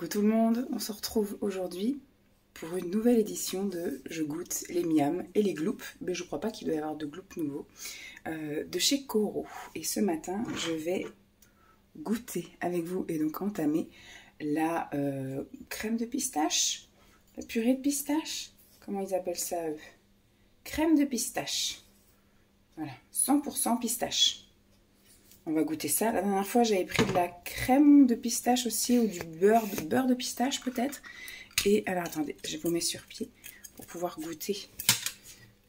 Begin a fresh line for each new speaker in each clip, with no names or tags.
Coucou tout le monde, on se retrouve aujourd'hui pour une nouvelle édition de Je goûte les miams et les gloops, mais je crois pas qu'il doit y avoir de gloops nouveaux, de chez Koro. Et ce matin, je vais goûter avec vous et donc entamer la crème de pistache, la purée de pistache, comment ils appellent ça eux? Crème de pistache, voilà, 100% pistache. On va goûter ça. La dernière fois, j'avais pris de la crème de pistache aussi, ou du beurre de pistache peut-être. Et alors, attendez, je vous mets sur pied pour pouvoir goûter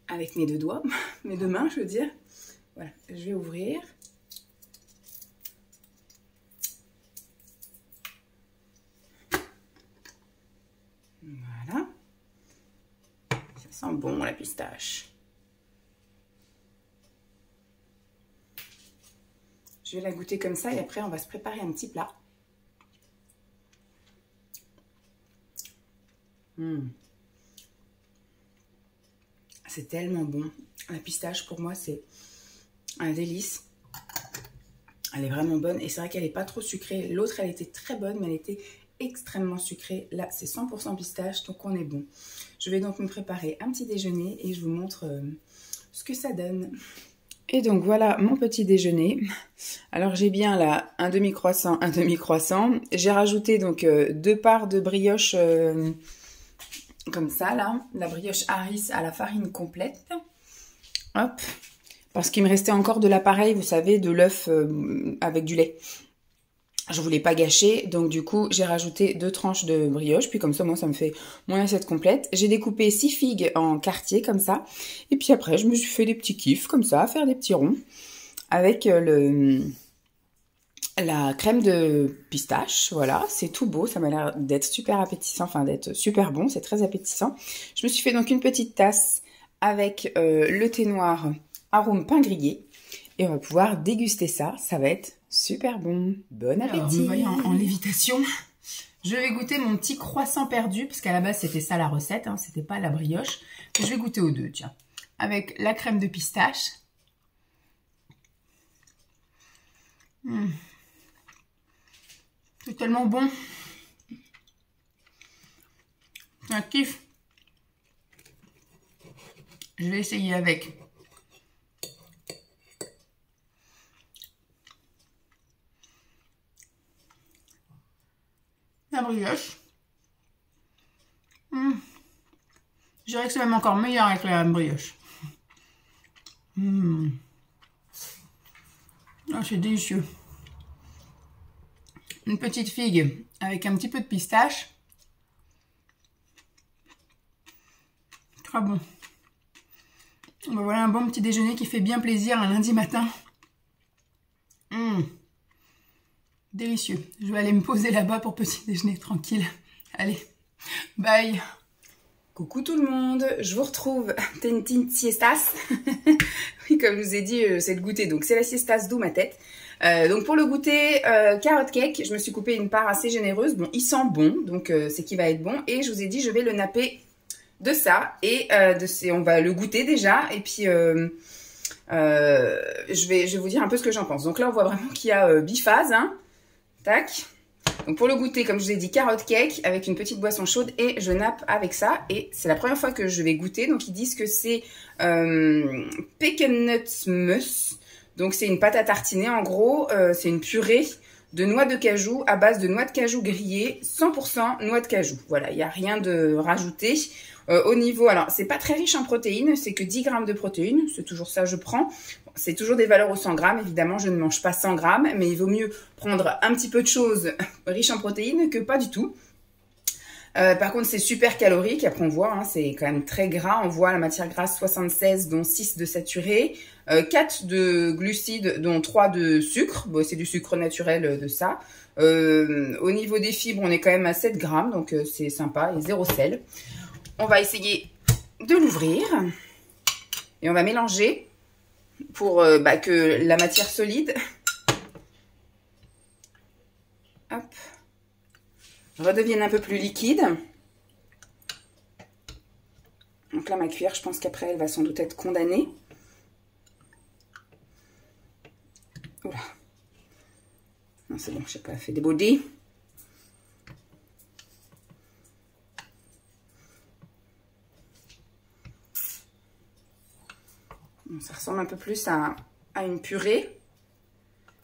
avec mes deux doigts, mes deux mains, je veux dire. Voilà, je vais ouvrir. Voilà. Ça sent bon, la pistache. Je vais la goûter comme ça et après on va se préparer un petit plat. C'est tellement bon. La pistache pour moi c'est un délice. Elle est vraiment bonne et c'est vrai qu'elle n'est pas trop sucrée. L'autre elle était très bonne mais elle était extrêmement sucrée. Là c'est 100% pistache donc on est bon. Je vais donc me préparer un petit déjeuner et je vous montre ce que ça donne. Et donc voilà mon petit déjeuner. Alors j'ai bien là un demi-croissant, un demi-croissant. J'ai rajouté donc 2 parts de brioche comme ça là. La brioche Harris à la farine complète. Hop. Parce qu'il me restait encore de l'appareil, vous savez, de l'œuf avec du lait. Je voulais pas gâcher, donc du coup j'ai rajouté 2 tranches de brioche, puis comme ça moi ça me fait mon assiette complète. J'ai découpé 6 figues en quartier comme ça, et puis après je me suis fait des petits kiffs comme ça, faire des petits ronds avec la crème de pistache. Voilà, c'est tout beau, ça m'a l'air d'être super appétissant, enfin d'être super bon, c'est très appétissant. Je me suis fait donc une petite tasse avec le thé noir arôme pain grillé, et on va pouvoir déguster ça, ça va être super bon. Bon appétit. Alors, me voyant en lévitation, je vais goûter mon petit croissant perdu, parce qu'à la base c'était ça la recette, hein, c'était pas la brioche. Je vais goûter aux deux, tiens. Avec la crème de pistache. C'est tellement bon. C'est un kiff. Je vais essayer avec la brioche. Je dirais que c'est même encore meilleur avec la brioche. Ah, c'est délicieux. Une petite figue avec un petit peu de pistache. Très bon. Ben voilà un bon petit déjeuner qui fait bien plaisir un lundi matin. Délicieux. Je vais aller me poser là-bas pour petit déjeuner tranquille. Allez, bye. Coucou tout le monde, je vous retrouve. Tintin siestas. Oui, comme je vous ai dit, c'est le goûter. Donc c'est la siestas d'où ma tête. Donc pour le goûter, carotte cake, je me suis coupé une part assez généreuse. Bon, il sent bon, donc c'est qu'il va être bon. Et je vous ai dit, je vais le napper de ça. Et on va le goûter déjà. Et puis je vais vous dire un peu ce que j'en pense. Donc là, on voit vraiment qu'il y a biphase, hein. Tac. Donc pour le goûter, comme je vous ai dit, carotte cake avec une petite boisson chaude et je nappe avec ça. Et c'est la première fois que je vais goûter. Donc ils disent que c'est pecan nuts mousse. Donc c'est une pâte à tartiner en gros. C'est une purée de noix de cajou à base de noix de cajou grillées, 100% noix de cajou. Voilà, il n'y a rien de rajouté. Au niveau, alors c'est pas très riche en protéines, c'est que 10 grammes de protéines, c'est toujours ça je prends. C'est toujours des valeurs au 100 grammes, évidemment je ne mange pas 100 grammes, mais il vaut mieux prendre un petit peu de choses riches en protéines que pas du tout. Par contre c'est super calorique, après on voit, hein, c'est quand même très gras, on voit la matière grasse 76 dont 6 de saturé, 4 de glucides dont 3 de sucre, bon, c'est du sucre naturel de ça. Au niveau des fibres on est quand même à 7 grammes, donc c'est sympa, et 0 sel. On va essayer de l'ouvrir et on va mélanger pour que la matière solide hop, redevienne un peu plus liquide. Donc là, ma cuillère, je pense qu'après, elle va sans doute être condamnée. Oula. Non, c'est bon, je sais pas, elle fait des body. Ça ressemble un peu plus à une purée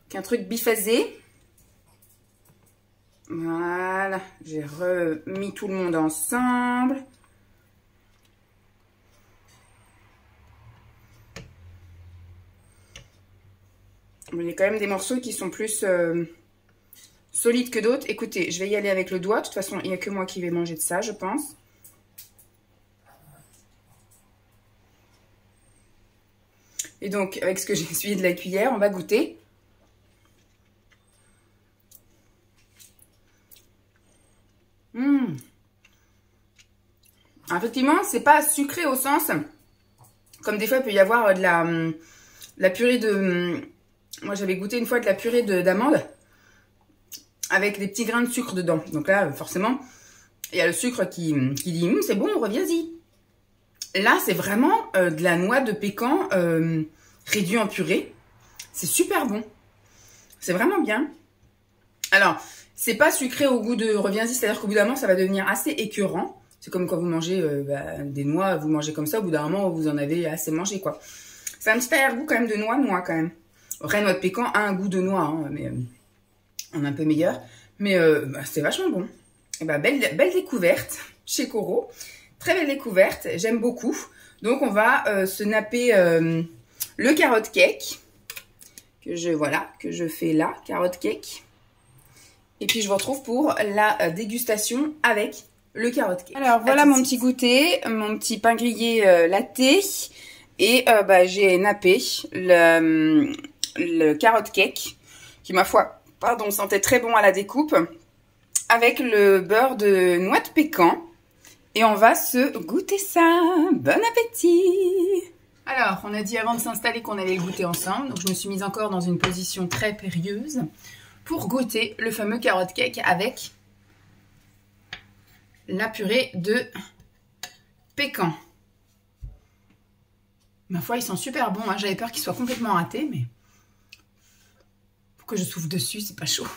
qu'un truc biphasé. Voilà, j'ai remis tout le monde ensemble. Il y a quand même des morceaux qui sont plus solides que d'autres. Écoutez, je vais y aller avec le doigt. De toute façon, il n'y a que moi qui vais manger de ça, je pense. Et donc, avec ce que j'ai essuyé de la cuillère, on va goûter. Effectivement, c'est pas sucré au sens, comme des fois il peut y avoir de la purée de... Moi, j'avais goûté une fois de la purée d'amande avec des petits grains de sucre dedans. Donc là, forcément, il y a le sucre qui dit « c'est bon, reviens-y ». Là, c'est vraiment de la noix de pécan réduite en purée. C'est super bon. C'est vraiment bien. Alors, c'est pas sucré au goût de reviens-y, c'est-à-dire qu'au bout d'un moment, ça va devenir assez écœurant. C'est comme quand vous mangez des noix, vous mangez comme ça, au bout d'un moment, vous en avez assez mangé, quoi. C'est un petit arrière-goût quand même de noix, quand même. Après, noix de pécan a un goût de noix, hein, mais on est un peu meilleur. Mais c'est vachement bon. Et belle découverte chez Coro. Très belle découverte, j'aime beaucoup. Donc, on va se napper le carrot cake. Que je fais là, carrot cake. Et puis, je vous retrouve pour la dégustation avec le carrot cake. Alors, voilà mon petit goûter, mon petit pain grillé latte. Et j'ai nappé le carrot cake, qui, ma foi, sentait très bon à la découpe, avec le beurre de noix de pécan. Et on va se goûter ça. Bon appétit! Alors, on a dit avant de s'installer qu'on allait goûter ensemble. Donc, je me suis mise encore dans une position très périlleuse pour goûter le fameux carrot cake avec la purée de pécan. Ma foi, ils sont super bons. Hein. J'avais peur qu'ils soient complètement ratés, mais pour que je souffle dessus, c'est pas chaud.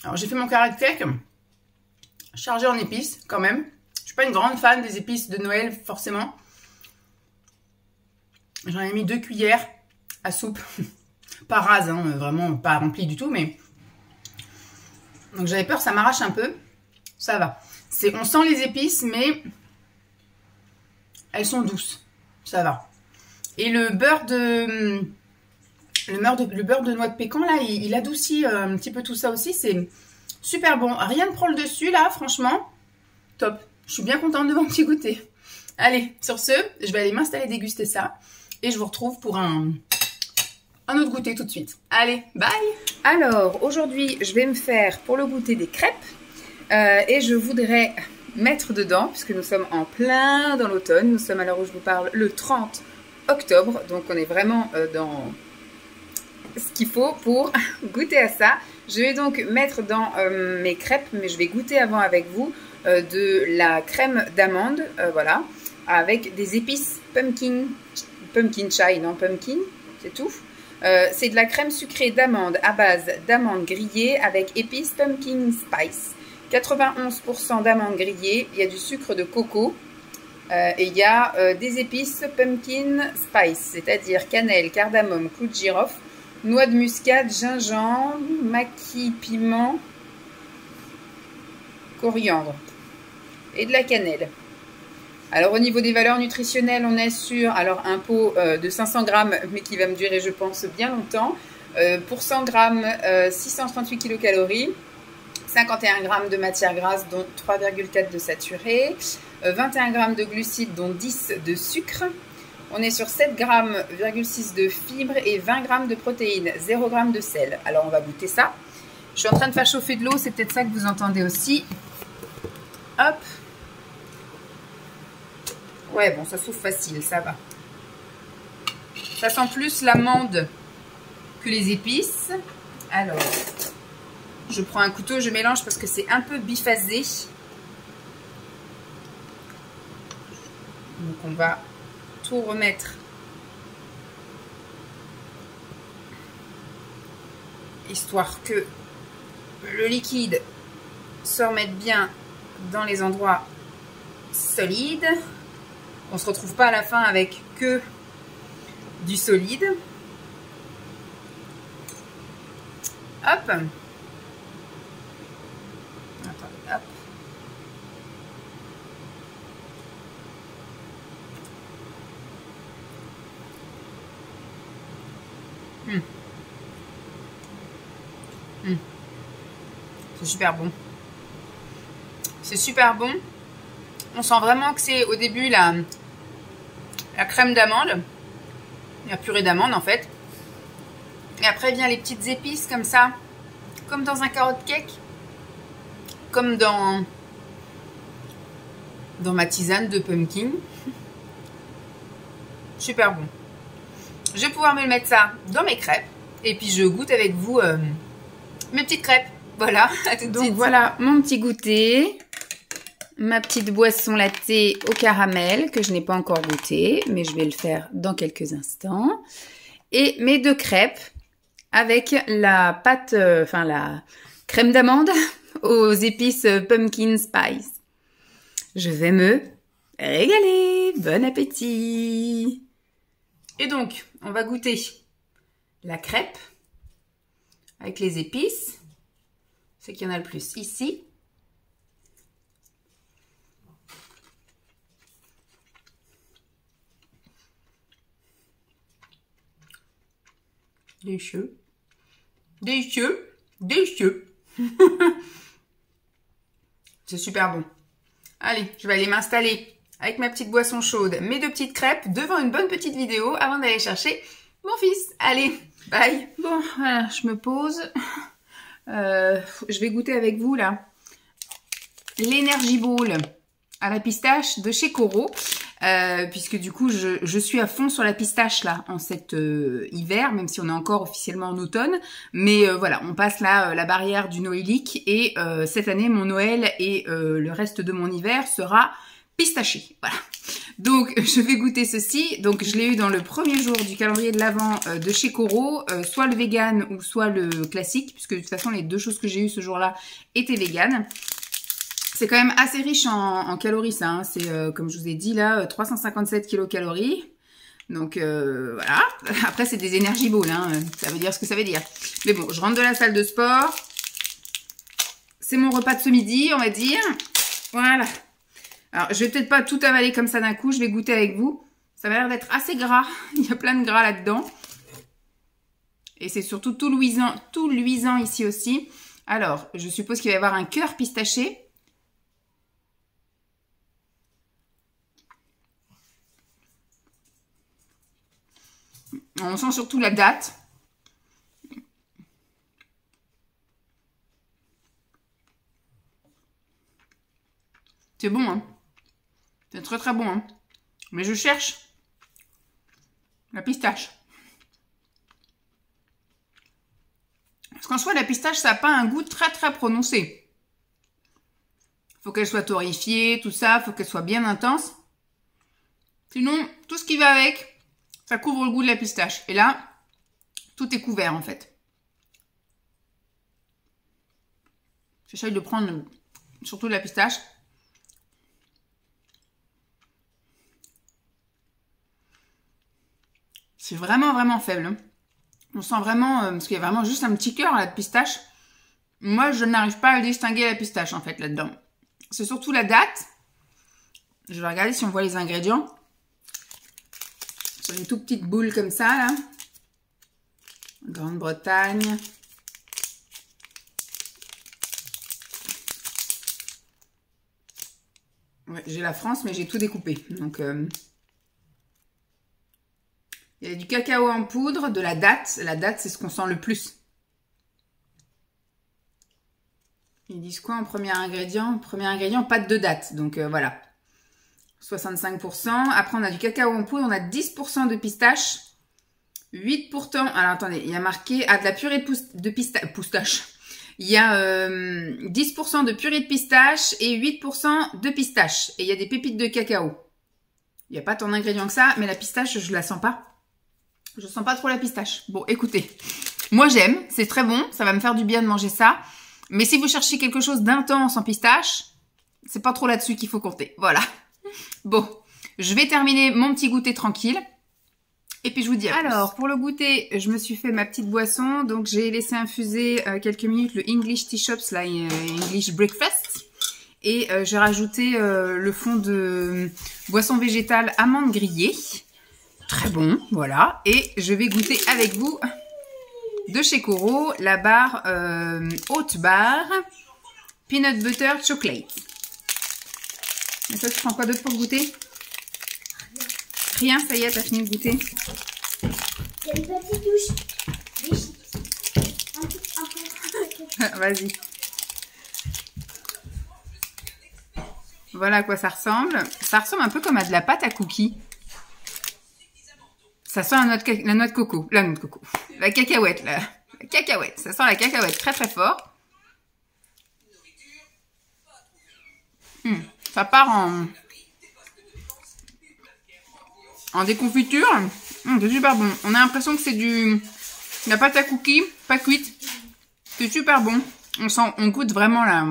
Alors, j'ai fait mon carrot cake chargé en épices, quand même. Je suis pas une grande fan des épices de Noël, forcément. J'en ai mis 2 cuillères à soupe. Pas rase, hein, vraiment pas remplie du tout, mais... Donc, j'avais peur que ça m'arrache un peu. Ça va. On sent les épices, mais... elles sont douces. Ça va. Et le beurre de... Le beurre de noix de pécan, là, il adoucit un petit peu tout ça aussi. C'est super bon. Rien ne prend le dessus, là, franchement. Top. Je suis bien contente de mon petit goûter. Allez, sur ce, je vais aller m'installer déguster ça. Et je vous retrouve pour un autre goûter tout de suite. Allez, bye! Alors, aujourd'hui, je vais me faire pour le goûter des crêpes. Et je voudrais mettre dedans, puisque nous sommes en plein dans l'automne. Nous sommes à l'heure où je vous parle le 30 octobre. Donc, on est vraiment dans... ce qu'il faut pour goûter à ça. Je vais donc mettre dans mes crêpes, mais je vais goûter avant avec vous de la crème d'amande, voilà, avec des épices pumpkin chai, non pumpkin, c'est tout. C'est de la crème sucrée d'amande à base d'amandes grillées avec épices pumpkin spice. 91% d'amandes grillées, il y a du sucre de coco et il y a des épices pumpkin spice, c'est-à-dire cannelle, cardamome, clou de girofle, noix de muscade, gingembre, maquis, piment, coriandre et de la cannelle. Alors au niveau des valeurs nutritionnelles, on est sur un pot de 500 grammes, mais qui va me durer je pense bien longtemps. Pour 100 grammes, 638 kilocalories, 51 grammes de matière grasse dont 3,4 de saturé, 21 grammes de glucides dont 10 de sucre. On est sur 7,6 grammes de fibres et 20 grammes de protéines, 0 g de sel. Alors, on va goûter ça. Je suis en train de faire chauffer de l'eau, c'est peut-être ça que vous entendez aussi. Hop. Ouais, bon, ça souffle facile, ça va. Ça sent plus l'amande que les épices. Alors, je prends un couteau, je mélange parce que c'est un peu biphasé. Donc, on va tout remettre histoire que le liquide se remette bien dans les endroits solides. On se retrouve pas à la fin avec que du solide. Hop. Attendez, hop. C'est super bon. C'est super bon. On sent vraiment que c'est au début la crème d'amande. La purée d'amande en fait. Et après vient les petites épices comme ça. Comme dans un carotte cake. Comme dans ma tisane de pumpkin. Super bon. Je vais pouvoir me mettre ça dans mes crêpes. Et puis je goûte avec vous mes petites crêpes. Voilà, à tout de suite. Donc voilà mon petit goûter. Ma petite boisson latte au caramel que je n'ai pas encore goûté. Mais je vais le faire dans quelques instants. Et mes 2 crêpes avec la pâte, enfin la crème d'amande aux épices pumpkin spice. Je vais me régaler. Bon appétit. Et donc, on va goûter la crêpe avec les épices. C'est qu'il y en a le plus ici. Délicieux. Délicieux. Délicieux. C'est super bon. Allez, je vais aller m'installer avec ma petite boisson chaude, mes 2 petites crêpes, devant une bonne petite vidéo avant d'aller chercher mon fils. Allez, bye. Bon, voilà, je me pose. Je vais goûter avec vous, là, l'Energy Ball à la pistache de chez Koro. Puisque du coup, je suis à fond sur la pistache, là, en cet hiver, même si on est encore officiellement en automne. Mais voilà, on passe là la barrière du noélique. Et cette année, mon Noël et le reste de mon hiver sera pistaché. Voilà. Donc, je vais goûter ceci. Donc, je l'ai eu dans le premier jour du calendrier de l'Avent de chez Koro, soit le vegan ou soit le classique, puisque de toute façon, les 2 choses que j'ai eues ce jour-là étaient vegan. C'est quand même assez riche en calories, ça. Hein. C'est, comme je vous ai dit, là, 357 kilocalories. Donc, voilà. Après, c'est des Energy Balls. Hein. Ça veut dire ce que ça veut dire. Mais bon, je rentre de la salle de sport. C'est mon repas de ce midi, on va dire. Voilà. Alors, je vais peut-être pas tout avaler comme ça d'un coup. Je vais goûter avec vous. Ça va l'air d'être assez gras. Il y a plein de gras là-dedans. Et c'est surtout tout luisant ici aussi. Alors, je suppose qu'il va y avoir un cœur pistaché. On sent surtout la date. C'est bon, hein. C'est très très bon, hein. Mais je cherche la pistache. Parce qu'en soi, la pistache, ça n'a pas un goût très très prononcé. Faut qu'elle soit torréfiée, tout ça. Faut qu'elle soit bien intense. Sinon, tout ce qui va avec, ça couvre le goût de la pistache. Et là, tout est couvert en fait. J'essaye de prendre surtout de la pistache. C'est vraiment vraiment faible. Hein. On sent vraiment, parce qu'il y a vraiment juste un petit cœur à la pistache. Moi, je n'arrive pas à distinguer la pistache en fait là-dedans. C'est surtout la date. Je vais regarder si on voit les ingrédients. Sur une toute petite boule comme ça, là. Grande-Bretagne. Ouais, j'ai la France, mais j'ai tout découpé. Donc, il y a du cacao en poudre, de la date. La date, c'est ce qu'on sent le plus. Ils disent quoi en premier ingrédient? Premier ingrédient, pâte de date. Donc, voilà. 65%. Après, on a du cacao en poudre. On a 10% de pistache. 8%. Alors, attendez. Il y a marqué... Ah, de la purée de pistache. Il y a 10% de purée de pistache et 8% de pistache. Et il y a des pépites de cacao. Il n'y a pas tant d'ingrédients que ça. Mais la pistache, je la sens pas. Je sens pas trop la pistache. Bon, écoutez. Moi j'aime, c'est très bon, ça va me faire du bien de manger ça. Mais si vous cherchez quelque chose d'intense en pistache, c'est pas trop là-dessus qu'il faut compter. Voilà. Bon, je vais terminer mon petit goûter tranquille. Et puis je vous dis à plus. Alors, pour le goûter, je me suis fait ma petite boisson. Donc j'ai laissé infuser quelques minutes le English Tea Shops, là, English Breakfast. Et j'ai rajouté le fond de boisson végétale amande grillée. Très bon, voilà. Et je vais goûter avec vous de chez Coro la barre haute barre Peanut Butter Chocolate. Et ça, tu prends quoi d'autre pour goûter? Rien, ça y est, t'as fini de goûter.
Il y a une petite douche.
Vas-y. Voilà à quoi ça ressemble. Ça ressemble un peu comme à de la pâte à cookies. Ça sent la noix de coco. La noix de coco. La cacahuète, là. La cacahuète. Ça sent la cacahuète très très fort. Ça part en déconfiture. C'est super bon. On a l'impression que c'est de la pâte à cookies, pas cuite. C'est super bon. On goûte vraiment la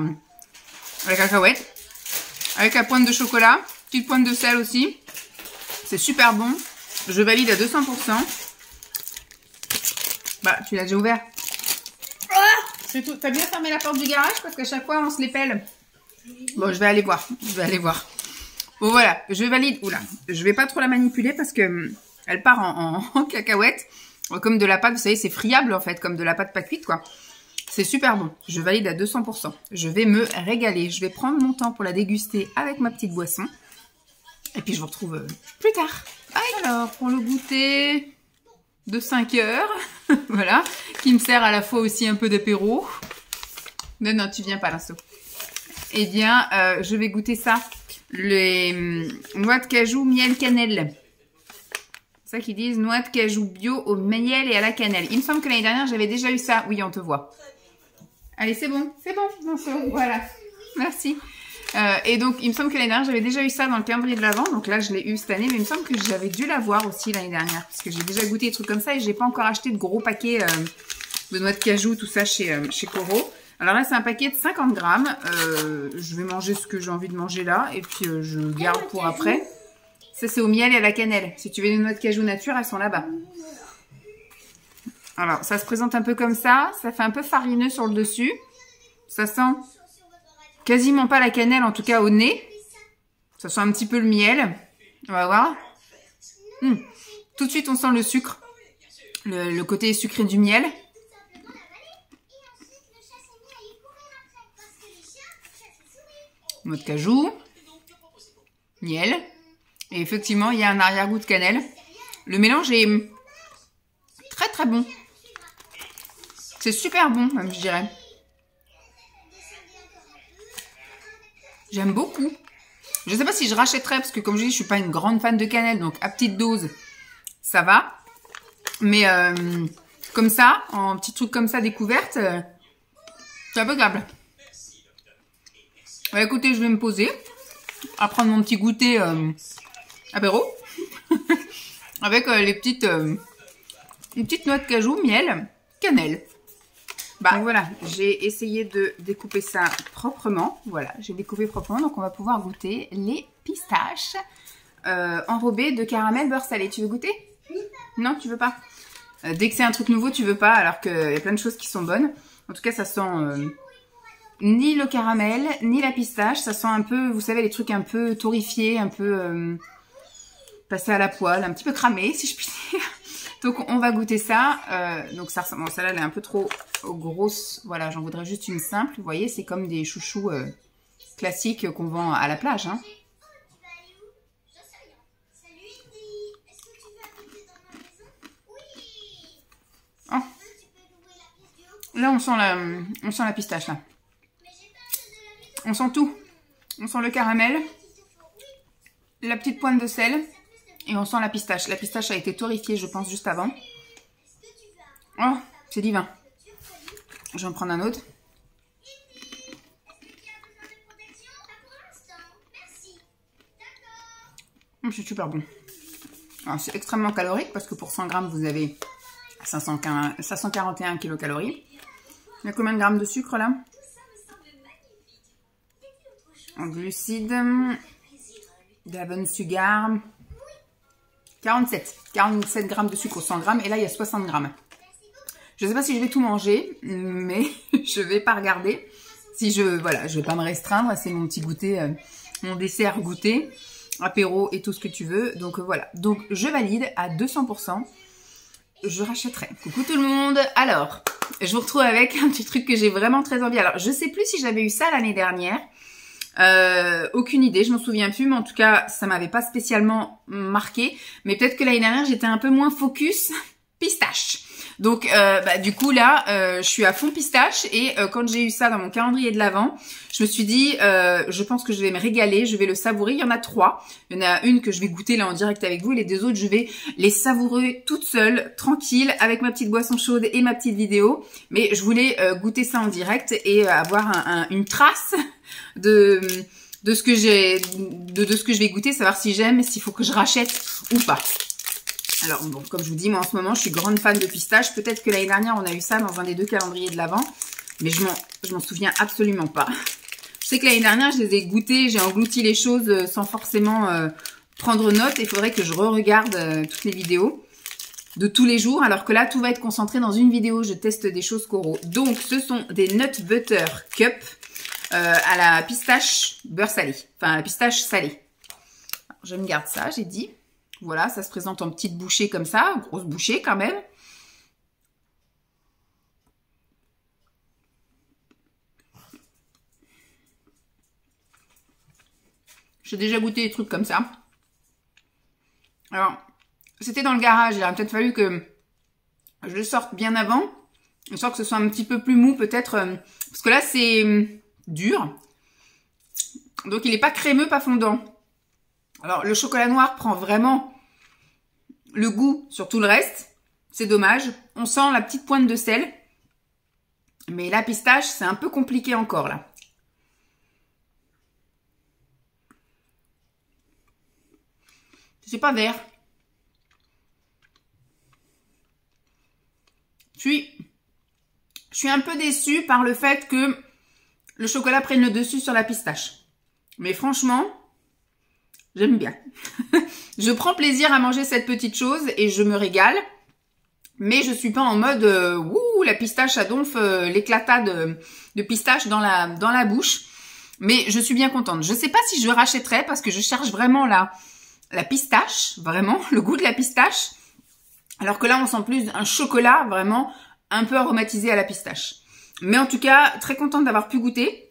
cacahuète. Avec la pointe de chocolat. Petite pointe de sel aussi. C'est super bon. Je valide à 200%. Bah, tu l'as déjà ouvert. C'est tout. T'as bien fermé la porte du garage parce qu'à chaque fois on se les pèle. Bon, je vais aller voir. Bon, voilà. Je valide. Oula. Je vais pas trop la manipuler parce que elle part en cacahuète. Comme de la pâte, vous savez, c'est friable en fait. Comme de la pâte pas cuite, quoi. C'est super bon. Je valide à 200%. Je vais me régaler. Je vais prendre mon temps pour la déguster avec ma petite boisson. Et puis je vous retrouve plus tard. Bye. Alors, pour le goûter de 5 heures, voilà, qui me sert à la fois aussi un peu d'apéro. Non, tu viens pas, l'insto. Eh bien, je vais goûter ça. Les noix de cajou, miel, cannelle. C'est ça qu'ils disent, noix de cajou bio au miel et à la cannelle. Il me semble que l'année dernière, j'avais déjà eu ça. Oui, on te voit. Allez, c'est bon, l'insto. Voilà, merci. Et donc, il me semble que l'année dernière, j'avais déjà eu ça dans le calendrier de l'Avent. Donc là, je l'ai eu cette année. Mais il me semble que j'avais dû l'avoir aussi l'année dernière. Parce que j'ai déjà goûté des trucs comme ça. Et j'ai pas encore acheté de gros paquets de noix de cajou, tout ça chez Coro. Alors là, c'est un paquet de 50 grammes. Je vais manger ce que j'ai envie de manger là. Et puis, je garde pour après. Ça, c'est au miel et à la cannelle. Si tu veux des noix de cajou nature, elles sont là-bas. Alors, ça se présente un peu comme ça. Ça fait un peu farineux sur le dessus. Ça sent quasiment pas la cannelle, en tout cas au nez. Ça sent un petit peu le miel. On va voir. Tout de suite, on sent le sucre. Le côté sucré du miel. Noix de cajou. Miel. Et effectivement, il y a un arrière-goût de cannelle. Le mélange est très très bon. C'est super bon, même, je dirais. J'aime beaucoup. Je ne sais pas si je rachèterais, parce que comme je dis, je suis pas une grande fan de cannelle. Donc, à petite dose, ça va. Mais comme ça, en petit truc comme ça, découverte, c'est impeccable. Bah, écoutez, je vais me poser. À prendre mon petit goûter apéro. Avec les petites noix de cajou, miel, cannelle. Bah voilà, j'ai essayé de découper ça proprement. Voilà, j'ai découpé proprement. Donc on va pouvoir goûter les pistaches enrobées de caramel beurre salé. Tu veux goûter? Non, tu veux pas? Dès que c'est un truc nouveau, tu veux pas, alors qu'il y a plein de choses qui sont bonnes. En tout cas, ça sent ni le caramel, ni la pistache. Ça sent un peu, vous savez, les trucs un peu torréfiés, un peu passés à la poêle, un petit peu cramés, si je puis dire. Donc on va goûter ça. Donc ça ressemble, bon, celle-là elle est un peu trop grosse. Voilà, j'en voudrais juste une simple. Vous voyez, c'est comme des chouchous classiques qu'on vend à la plage. Hein. Oh. Là on sent la pistache là. On sent tout. On sent le caramel, la petite pointe de sel. Et on sent la pistache. La pistache a été torréfiée, je pense, juste avant. Oh, c'est divin. Je vais en prendre un autre. C'est super bon. C'est extrêmement calorique parce que pour 100 grammes, vous avez 541 kilocalories. Il y a combien de grammes de sucre là? En glucides, Davon Sugar, 47 grammes de sucre au 100 grammes. Et là, il y a 60 grammes. Je ne sais pas si je vais tout manger, mais je vais pas regarder. Si voilà, je vais pas me restreindre. C'est mon petit goûter, mon dessert goûter, apéro et tout ce que tu veux. Donc voilà. Donc je valide à 200%. Je rachèterai. Coucou tout le monde. Alors, je vous retrouve avec un petit truc que j'ai vraiment très envie. Alors, je sais plus si j'avais eu ça l'année dernière. Aucune idée, je m'en souviens plus, mais en tout cas, ça m'avait pas spécialement marqué. Mais peut-être que l'année dernière, j'étais un peu moins focus pistache. Donc, du coup, là, je suis à fond pistache. Et quand j'ai eu ça dans mon calendrier de l'Avent, je me suis dit, je pense que je vais me régaler, je vais le savourer. Il y en a 3. Il y en a une que je vais goûter là en direct avec vous. Et les 2 autres, je vais les savourer toute seule, tranquille, avec ma petite boisson chaude et ma petite vidéo. Mais je voulais goûter ça en direct et avoir une trace de ce que de ce que je vais goûter, savoir si j'aime, s'il faut que je rachète ou pas. Alors bon, comme je vous dis, moi en ce moment, je suis grande fan de pistache. Peut-être que l'année dernière, on a eu ça dans un des 2 calendriers de l'Avent, mais je m'en souviens absolument pas. Je sais que l'année dernière, je les ai goûtés, j'ai englouti les choses sans forcément prendre note. Il faudrait que je re-regarde toutes les vidéos de tous les jours, alors que là, tout va être concentré dans une vidéo. Je teste des choses coraux. Donc, ce sont des Nut Butter Cup à la pistache beurre salé, enfin à la pistache salée. Alors, je me garde ça, j'ai dit. Voilà, ça se présente en petites bouchées comme ça, grosse bouchée quand même. J'ai déjà goûté des trucs comme ça. Alors, c'était dans le garage, il aurait peut-être fallu que je le sorte bien avant. Je sens que ce soit un petit peu plus mou peut-être, parce que là c'est dur. Donc il n'est pas crémeux, pas fondant. Alors le chocolat noir prend vraiment le goût sur tout le reste. C'est dommage. On sent la petite pointe de sel. Mais la pistache, c'est un peu compliqué encore là. C'est pas vert. Je suis un peu déçue par le fait que le chocolat prenne le dessus sur la pistache. Mais franchement, j'aime bien. Je prends plaisir à manger cette petite chose et je me régale. Mais je suis pas en mode ouh, la pistache à donf, l'éclatat de pistache dans la bouche. Mais je suis bien contente. Je sais pas si je rachèterai parce que je cherche vraiment la pistache, vraiment, le goût de la pistache. Alors que là, on sent plus un chocolat vraiment un peu aromatisé à la pistache. Mais en tout cas, très contente d'avoir pu goûter.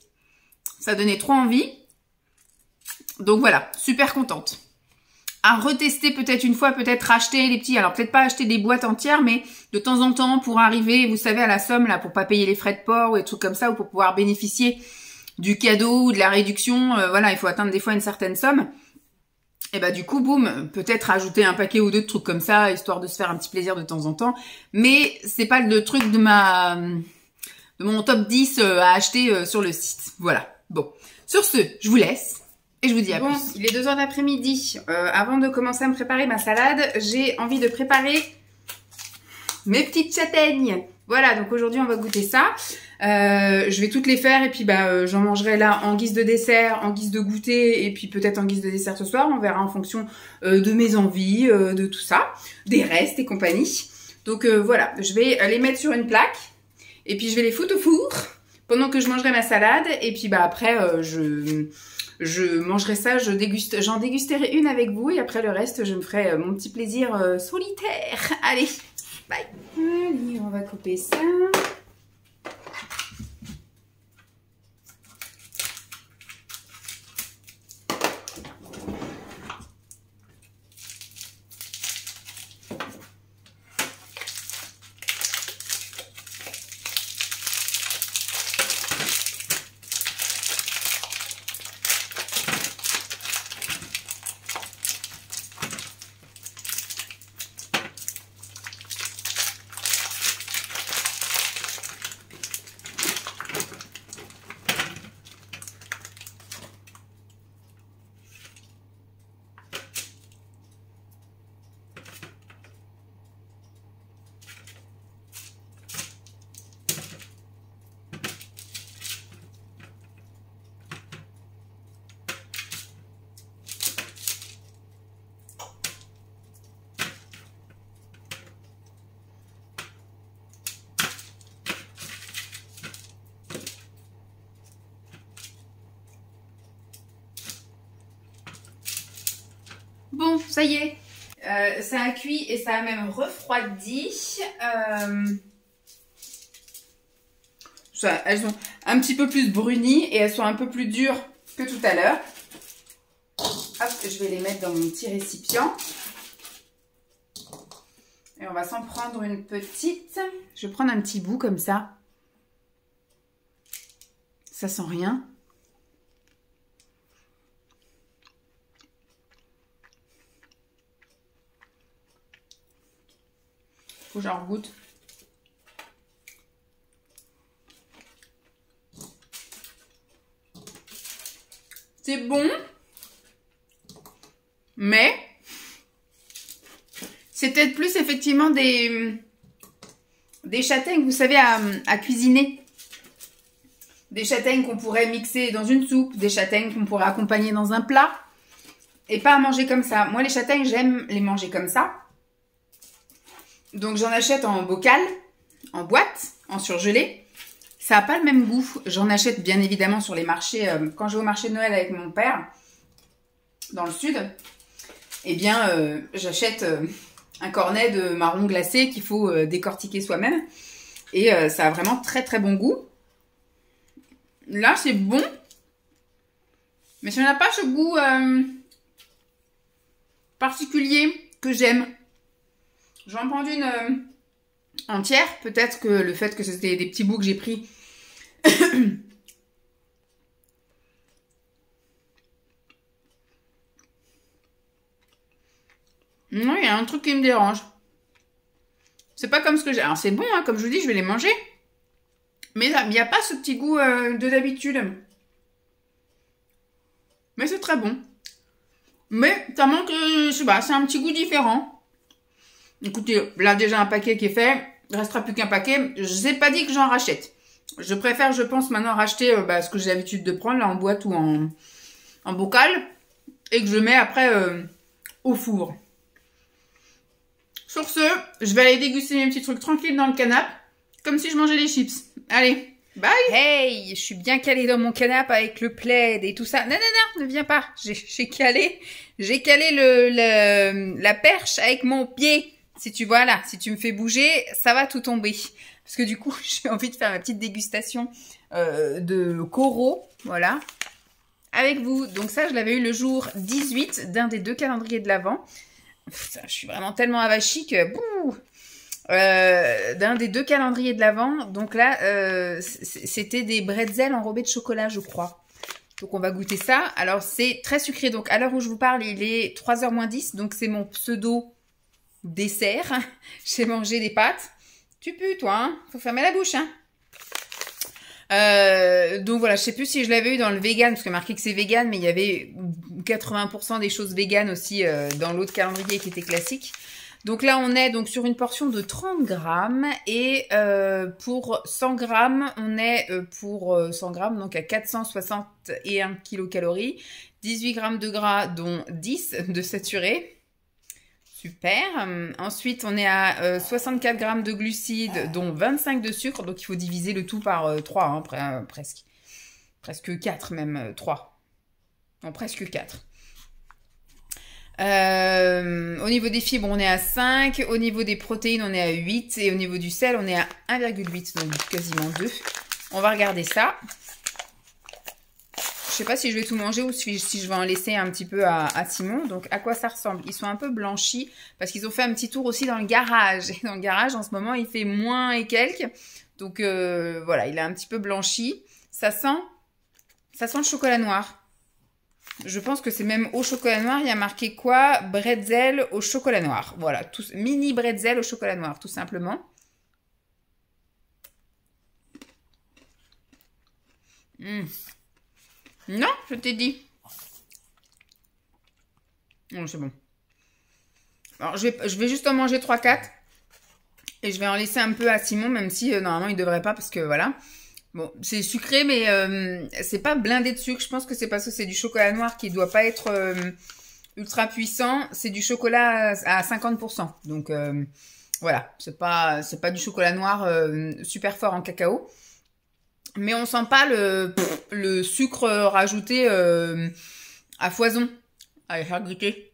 Ça donnait trop envie. Donc voilà, super contente. À retester peut-être une fois, peut-être racheter les petits. Alors peut-être pas acheter des boîtes entières, mais de temps en temps pour arriver, vous savez, à la somme là, pour pas payer les frais de port ou des trucs comme ça, ou pour pouvoir bénéficier du cadeau ou de la réduction. Voilà, il faut atteindre des fois une certaine somme. Et bah du coup, boum, peut-être rajouter un paquet ou deux de trucs comme ça, histoire de se faire un petit plaisir de temps en temps. Mais c'est pas le truc de mon top 10 à acheter sur le site. Voilà. Bon. Sur ce, je vous laisse. Et je vous dis à plus. Il est 2h d'après-midi. Avant de commencer à me préparer ma salade, j'ai envie de préparer mes petites châtaignes. Voilà, donc aujourd'hui on va goûter ça. Je vais toutes les faire et puis j'en mangerai là en guise de dessert, en guise de goûter et puis peut-être en guise de dessert ce soir. On verra en fonction de mes envies, de tout ça, des restes et compagnie. Donc voilà, je vais les mettre sur une plaque et puis je vais les foutre au four pendant que je mangerai ma salade et puis après je mangerai ça, j'en dégusterai une avec vous et après le reste, je me ferai mon petit plaisir solitaire. Allez, bye. Allez, on va couper ça. Bon, ça y est. Ça a cuit et ça a même refroidi. Elles sont un petit peu plus brunies et elles sont un peu plus dures que tout à l'heure. Hop, je vais les mettre dans mon petit récipient. Et on va s'en prendre une petite. Je vais prendre un petit bout comme ça. Ça sent rien. Faut que j'en goûte. C'est bon. Mais c'est peut-être plus effectivement des châtaignes, vous savez, à cuisiner. Des châtaignes qu'on pourrait mixer dans une soupe, des châtaignes qu'on pourrait accompagner dans un plat. Et pas à manger comme ça. Moi, les châtaignes, j'aime les manger comme ça. Donc, j'en achète en bocal, en boîte, en surgelé. Ça n'a pas le même goût. J'en achète bien évidemment sur les marchés. Quand je vais au marché de Noël avec mon père, dans le sud, eh bien, j'achète un cornet de marron glacé qu'il faut décortiquer soi-même. Et ça a vraiment très très bon goût. Là, c'est bon. Mais ça n'a pas ce goût particulier que j'aime. J'en prends une entière. Peut-être que le fait que c'était des petits bouts que j'ai pris. Non, il y a un truc qui me dérange. C'est pas comme ce que j'ai. Alors c'est bon, hein, comme je vous dis, je vais les manger. Mais il n'y a pas ce petit goût de d'habitude. Mais c'est très bon. Mais ça manque, je sais pas, c'est un petit goût différent. Écoutez, là déjà un paquet qui est fait. Il ne restera plus qu'un paquet. Je n'ai pas dit que j'en rachète. Je préfère, je pense, maintenant racheter ce que j'ai l'habitude de prendre, là, en boîte ou en bocal. Et que je mets après au four. Sur ce, je vais aller déguster mes petits trucs tranquilles dans le canapé. Comme si je mangeais des chips. Allez, bye. Hey, je suis bien calée dans mon canapé avec le plaid et tout ça. Non, non, non, ne viens pas. J'ai calé la perche avec mon pied. Si tu vois là, si tu me fais bouger, ça va tout tomber. Parce que du coup, j'ai envie de faire ma petite dégustation de coraux, voilà, avec vous. Donc ça, je l'avais eu le jour 18 d'un des 2 calendriers de l'Avent. Je suis vraiment tellement avachie que... d'un des 2 calendriers de l'Avent. Donc là, c'était des bretzels enrobés de chocolat, je crois. Donc on va goûter ça. Alors c'est très sucré. Donc à l'heure où je vous parle, il est 3h moins 10. Donc c'est mon pseudo dessert. J'ai mangé des pâtes. Tu pues toi, hein? Faut fermer la bouche, hein. Donc voilà, je sais plus si je l'avais eu dans le vegan, parce que marqué que c'est vegan, mais il y avait 80% des choses vegan aussi dans l'autre calendrier qui était classique. Donc là, on est donc sur une portion de 30 grammes et pour 100 grammes, on est pour 100 grammes, donc à 461 kilocalories, 18 grammes de gras, dont 10 de saturé. Super. Ensuite, on est à 64 grammes de glucides, dont 25 de sucre. Donc, il faut diviser le tout par 3, hein, presque. Presque 4 même, 3. Non, presque 4. Au niveau des fibres, on est à 5. Au niveau des protéines, on est à 8. Et au niveau du sel, on est à 1,8. Donc, quasiment 2. On va regarder ça. Je sais pas si je vais tout manger ou si je vais en laisser un petit peu à Simon. Donc, à quoi ça ressemble? Ils sont un peu blanchis parce qu'ils ont fait un petit tour aussi dans le garage. Et dans le garage, en ce moment, il fait moins et quelques. Donc, voilà, il est un petit peu blanchi. Ça sent le chocolat noir. Je pense que c'est même au chocolat noir. Il y a marqué quoi? Bretzel au chocolat noir. Voilà, mini bretzel au chocolat noir, tout simplement. Non, je t'ai dit. Non, c'est bon. Alors, je vais juste en manger 3-4. Et je vais en laisser un peu à Simon, même si normalement, il ne devrait pas, parce que voilà. Bon, c'est sucré, mais c'est pas blindé de sucre. Je pense que c'est parce que c'est du chocolat noir qui ne doit pas être ultra puissant. C'est du chocolat à 50%. Donc, voilà. C'est pas du chocolat noir super fort en cacao. Mais on sent pas le sucre rajouté à foison. Allez, faire goûter.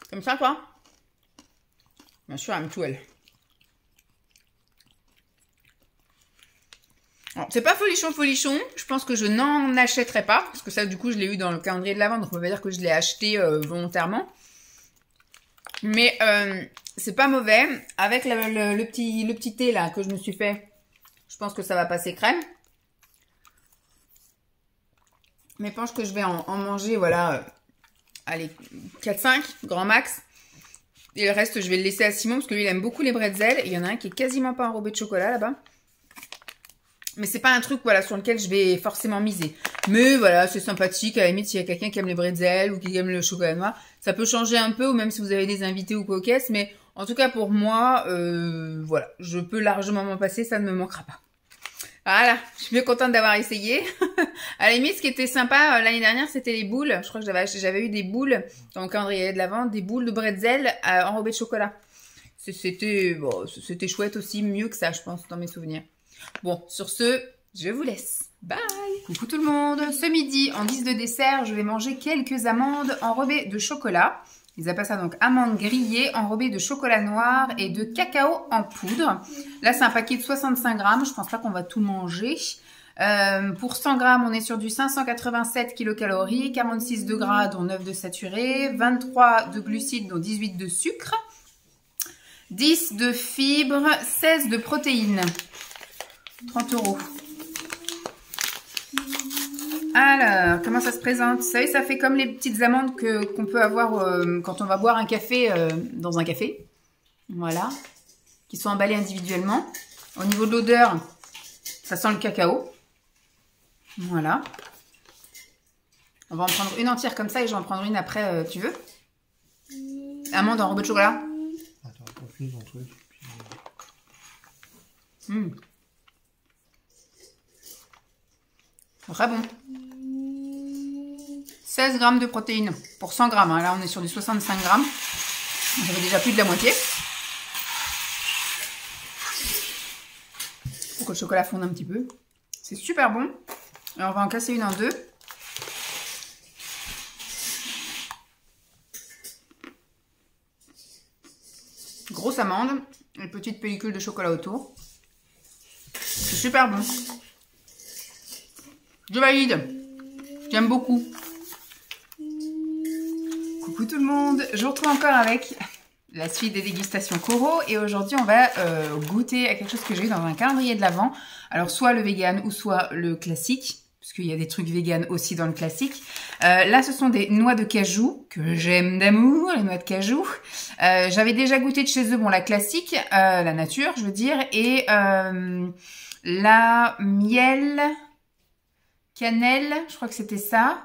Comme ça, toi? Bien sûr, I'm too well. C'est pas folichon. Je pense que je n'en achèterai pas. Parce que ça, du coup, je l'ai eu dans le calendrier de l'Avent. Donc, on peut pas dire que je l'ai acheté volontairement. Mais c'est pas mauvais. Avec le petit thé là que je me suis fait, je pense que ça va passer crème. Mais je pense que je vais en manger, voilà, allez, 4-5, grand max. Et le reste, je vais le laisser à Simon parce que lui, il aime beaucoup les bretzels. Il y en a un qui est quasiment pas enrobé de chocolat là-bas. Mais c'est pas un truc, voilà, sur lequel je vais forcément miser. Mais voilà, c'est sympathique. À la limite, s'il y a quelqu'un qui aime les bretzels ou qui aime le chocolat noir, ça peut changer un peu, ou même si vous avez des invités ou quoi aux caisses. Mais en tout cas, pour moi, voilà, je peux largement m'en passer, ça ne me manquera pas. Voilà, je suis bien contente d'avoir essayé. À la limite, ce qui était sympa l'année dernière, c'était les boules. Je crois que j'avais eu des boules dans le calendrier de l'Avent, des boules de bretzel enrobées de chocolat. C'était chouette aussi, mieux que ça, je pense, dans mes souvenirs. Bon, sur ce, je vous laisse. Bye! Coucou tout le monde! Ce midi, en guise de dessert, je vais manger quelques amandes enrobées de chocolat. Ils appellent ça donc amandes grillées enrobées de chocolat noir et de cacao en poudre. Là, c'est un paquet de 65 grammes. Je pense pas qu'on va tout manger. Pour 100 grammes, on est sur du 587 kilocalories, 46 de gras, dont 9 de saturé, 23 de glucides, dont 18 de sucre, 10 de fibres, 16 de protéines. 30 €. Alors, comment ça se présente? Vous savez, ça fait comme les petites amandes qu'on peut avoir quand on va boire un café dans un café. Voilà. Qui sont emballées individuellement. Au niveau de l'odeur, ça sent le cacao. Voilà. On va en prendre une entière comme ça et je vais en prendre une après, tu veux? Amande enrobée de chocolat.
Attends, on finit ton truc.
Très bon. 16 grammes de protéines pour 100 grammes. Hein. Là, on est sur du 65 grammes. J'avais déjà plus de la moitié. Pour que le chocolat fonde un petit peu. C'est super bon. Et on va en casser une en deux. Grosse amande. Une petite pellicule de chocolat autour. C'est super bon. Je valide. J'aime beaucoup. Coucou tout le monde. Je vous retrouve encore avec la suite des dégustations Coro. Et aujourd'hui, on va goûter à quelque chose que j'ai eu dans un calendrier de l'Avent. Alors, soit le vegan ou soit le classique. Parce qu'il y a des trucs vegan aussi dans le classique. Là, ce sont des noix de cajou que j'aime d'amour, les noix de cajou. J'avais déjà goûté de chez eux, bon, la classique, la nature, je veux dire. Et la miel... cannelle, je crois que c'était ça,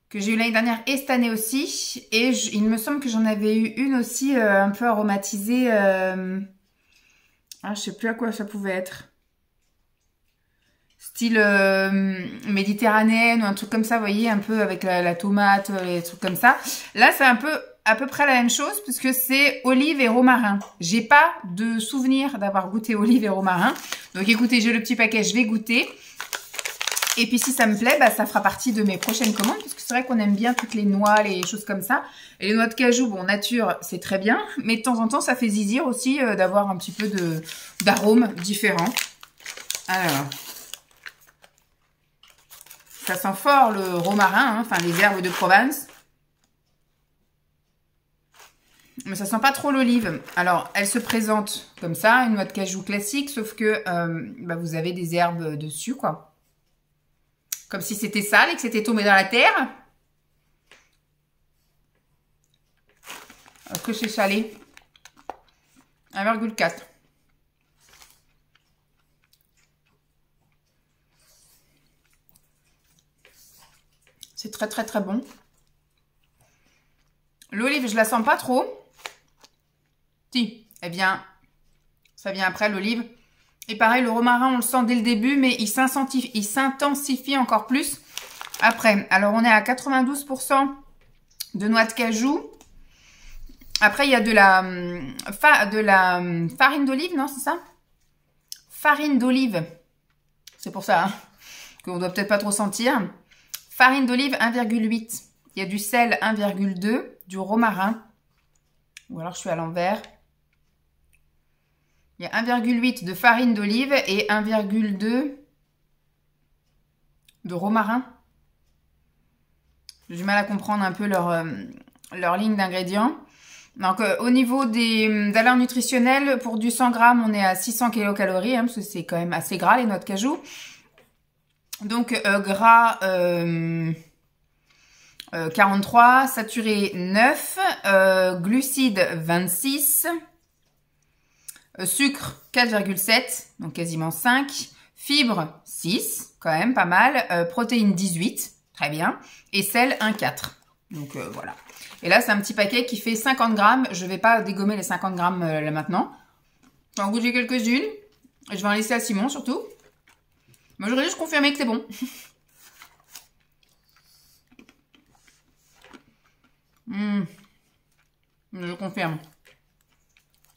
que j'ai eu l'année dernière et cette année aussi. Et il me semble que j'en avais eu une aussi un peu aromatisée. Je sais plus à quoi ça pouvait être. Style méditerranéenne ou un truc comme ça, vous voyez, un peu avec la tomate, les trucs comme ça. Là, c'est un peu à peu près la même chose puisque c'est olive et romarin. J'ai pas de souvenir d'avoir goûté olive et romarin. Donc écoutez, j'ai le petit paquet, je vais goûter. Et puis si ça me plaît, bah, ça fera partie de mes prochaines commandes. Parce que c'est vrai qu'on aime bien toutes les noix, les choses comme ça. Et les noix de cajou, bon, nature, c'est très bien. Mais de temps en temps, ça fait zizir aussi d'avoir un petit peu d'arômes différents. Alors, ça sent fort le romarin, hein, enfin les herbes de Provence. Mais ça sent pas trop l'olive. Alors, elle se présente comme ça, une noix de cajou classique, sauf que bah, vous avez des herbes dessus, quoi. Comme si c'était sale et que c'était tombé dans la terre. Est-ce que c'est salé? 1,4. C'est très très très bon. L'olive, je la sens pas trop. Si, eh bien, ça vient après l'olive. Et pareil, le romarin, on le sent dès le début, mais il s'intensifie encore plus après. Alors, on est à 92% de noix de cajou. Après, il y a de la farine d'olive, non, c'est ça? Farine d'olive. C'est pour ça hein, qu'on ne doit peut-être pas trop sentir. Farine d'olive, 1,8. Il y a du sel 1,2, du romarin, ou alors je suis à l'envers. Il y a 1,8 de farine d'olive et 1,2 de romarin. J'ai du mal à comprendre un peu leur ligne d'ingrédients. Donc, au niveau des valeurs nutritionnelles, pour du 100 grammes, on est à 600 kilocalories, parce que c'est quand même assez gras, les noix de cajou. Donc, gras 43, saturé 9, glucides 26, sucre 4,7, donc quasiment 5, fibres 6, quand même pas mal, protéines 18, très bien, et sel 1,4. Donc voilà. Et là, c'est un petit paquet qui fait 50 grammes. Je ne vais pas dégommer les 50 grammes là maintenant. Je vais en goûter quelques-unes. Je vais en laisser à Simon surtout. Moi, j'aurais juste confirmé que c'est bon. Je confirme.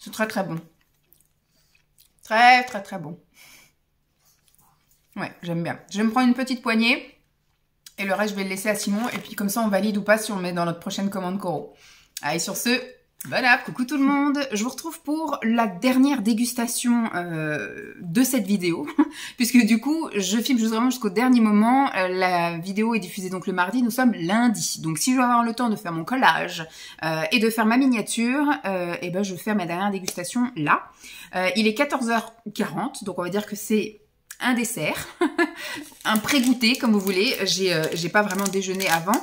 C'est très très bon. Très très très bon. Ouais, j'aime bien. Je vais me prendre une petite poignée. Et le reste, je vais le laisser à Simon. Et puis comme ça, on valide ou pas si on le met dans notre prochaine commande Coro. Allez, sur ce, voilà, coucou tout le monde. Je vous retrouve pour la dernière dégustation de cette vidéo. Puisque du coup, je filme vraiment jusqu'au dernier moment. La vidéo est diffusée donc le mardi. Nous sommes lundi. Donc si je veux avoir le temps de faire mon collage et de faire ma miniature, et ben je vais faire ma dernière dégustation là. Il est 14h40. Donc on va dire que c'est un dessert, un pré-goûter comme vous voulez. J'ai pas vraiment déjeuné avant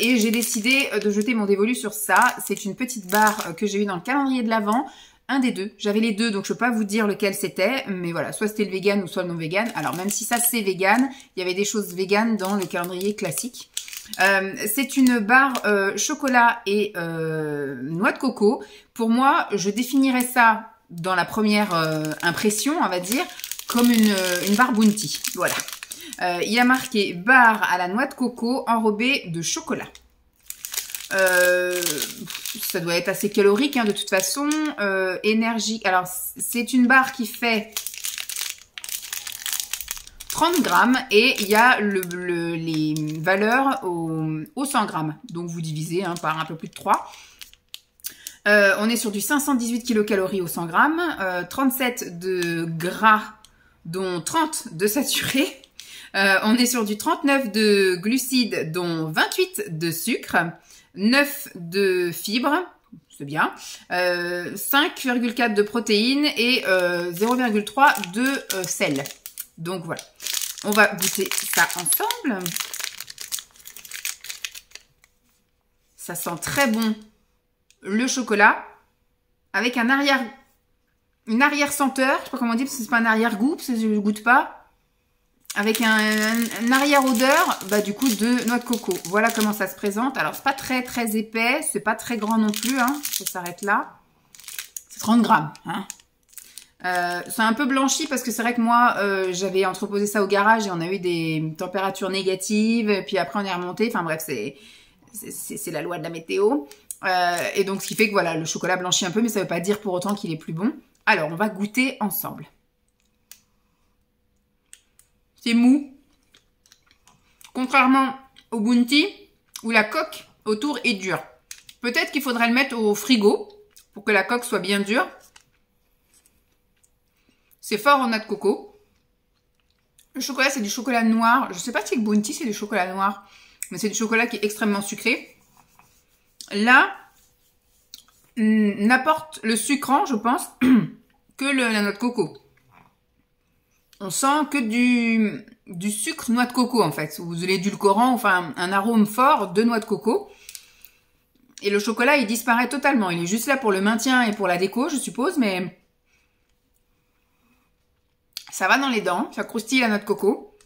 et j'ai décidé de jeter mon dévolu sur ça. C'est une petite barre que j'ai eue dans le calendrier de l'Avent, un des deux. J'avais les deux donc je peux pas vous dire lequel c'était, mais voilà, soit c'était le vegan ou soit le non vegan. Alors même si ça c'est vegan, il y avait des choses vegan dans le calendrier classique. C'est une barre chocolat et noix de coco. Pour moi, je définirais ça dans la première impression, on va dire, comme une barre Bounty. Voilà. Il y a marqué barre à la noix de coco enrobée de chocolat. Ça doit être assez calorique de toute façon. Énergie. Alors, c'est une barre qui fait 30 grammes et il y a les valeurs au 100 grammes. Donc, vous divisez par un peu plus de 3. On est sur du 518 kilocalories au 100 grammes, 37 de gras, dont 30 de saturé. On est sur du 39 de glucides, dont 28 de sucre, 9 de fibres, c'est bien, 5,4 de protéines et 0,3 de sel. Donc voilà, on va goûter ça ensemble. Ça sent très bon le chocolat avec une arrière senteur, je sais pas comment on dit parce que c'est pas un arrière-goût, parce que je ne goûte pas, avec un arrière-odeur, du coup de noix de coco. Voilà comment ça se présente. Alors c'est pas très très épais, c'est pas très grand non plus, ça s'arrête là. C'est 30 grammes. C'est un peu blanchi parce que c'est vrai que moi j'avais entreposé ça au garage et on a eu des températures négatives, et puis après on est remonté, enfin bref, c'est la loi de la météo. Et donc ce qui fait que voilà, le chocolat blanchit un peu, mais ça veut pas dire pour autant qu'il est plus bon. Alors on va goûter ensemble. C'est mou. Contrairement au Bounty, où la coque autour est dure. Peut-être qu'il faudrait le mettre au frigo pour que la coque soit bien dure. C'est fort en noix de coco. Le chocolat, c'est du chocolat noir. Je sais pas si le Bounty, c'est du chocolat noir, mais c'est du chocolat qui est extrêmement sucré. Là, n'apporte le sucrant, je pense, que la noix de coco. On sent que du sucre noix de coco, en fait, ou de l'édulcorant, enfin un arôme fort de noix de coco. Et le chocolat, il disparaît totalement. Il est juste là pour le maintien et pour la déco, je suppose, mais ça va dans les dents, ça croustille la noix de coco.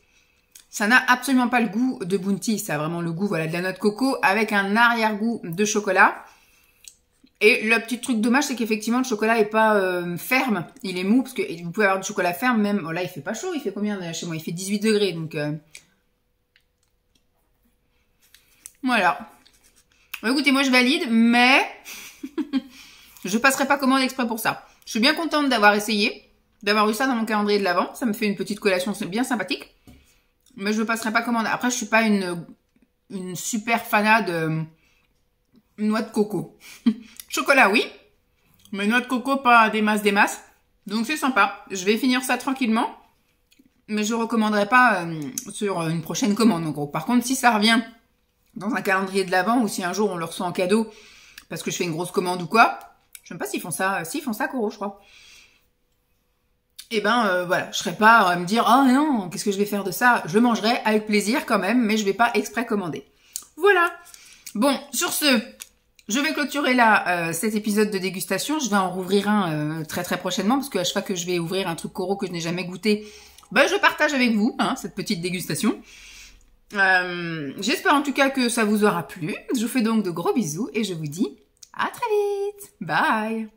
Ça n'a absolument pas le goût de Bounty, ça a vraiment le goût de la noix de coco avec un arrière-goût de chocolat. Et le petit truc dommage, c'est qu'effectivement, le chocolat n'est pas ferme, il est mou, parce que vous pouvez avoir du chocolat ferme, même, là il fait pas chaud, il fait combien chez moi? Il fait 18 degrés, donc voilà. Bon, écoutez, moi je valide, mais je passerai pas commande exprès pour ça. Je suis bien contente d'avoir essayé, d'avoir eu ça dans mon calendrier de l'Avent, ça me fait une petite collation bien sympathique. Mais je ne passerai pas commande. Après, je suis pas une une super fanade noix de coco. Chocolat, oui, mais noix de coco, pas des masses, des masses. Donc c'est sympa. Je vais finir ça tranquillement, mais je ne recommanderai pas sur une prochaine commande, en gros. Par contre, si ça revient dans un calendrier de l'Avent ou si un jour on le reçoit en cadeau parce que je fais une grosse commande ou quoi, je sais même pas s'ils font ça. S'ils font ça, Coro, je crois. Et ben voilà, je serai pas à me dire oh non, qu'est-ce que je vais faire de ça? Je mangerai avec plaisir quand même, mais je vais pas exprès commander. Voilà. Bon, sur ce, je vais clôturer là cet épisode de dégustation. Je vais en rouvrir un très très prochainement parce que à chaque fois que je vais ouvrir un truc Coro que je n'ai jamais goûté, ben je partage avec vous cette petite dégustation. J'espère en tout cas que ça vous aura plu. Je vous fais donc de gros bisous et je vous dis à très vite. Bye.